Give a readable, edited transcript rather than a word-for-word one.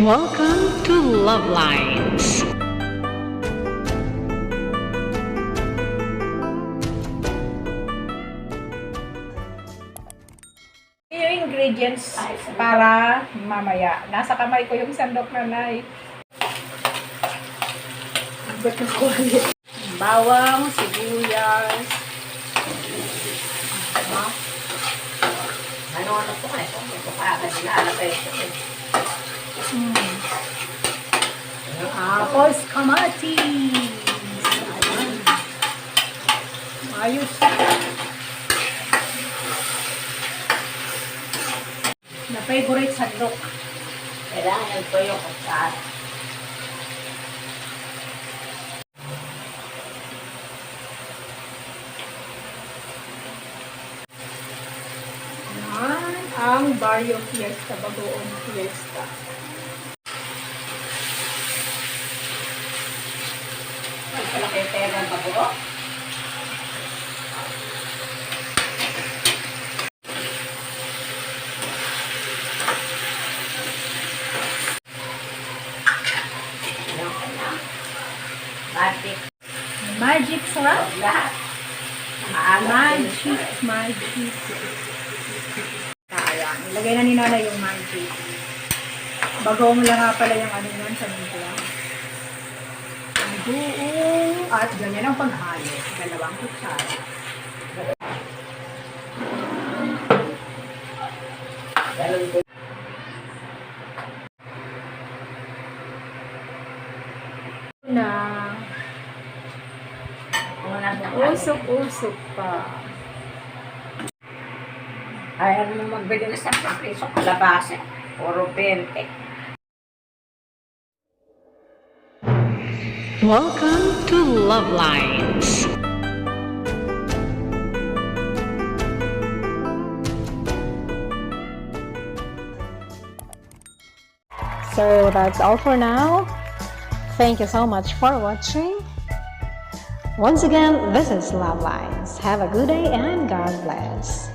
Welcome to LuvLiNes. Yung ingredients para mamaya. Nasa kamay ko yung sandok na knife. Bawang, sibuyas. Ano po nga ito? Ito pa ka nila. Alam kayo ito. Tapos kamatis. Ayos. Na favorite sandok. Kailangan ito yung kutsara. Yan ang Barrio Fiesta, Bagoong Fiesta. Ay, pala kayo pera ng paguro. Magic. Magic sarap. Lahat. Magic. Kaya, nilagay na ni Nana yung magic. Bagoong lang nga pala yung ano nun sa nila. Ang buong at ganyan ang paghalo. 2 kutsara. Ganun din. Na usok-usok pa. Ayaw mo magbili na 10 piso kalabasa. Puro 20. Welcome to LuvLiNes. So that's all for now. Thank you so much for watching. Once again, this is LuvLiNes. Have a good day and God bless.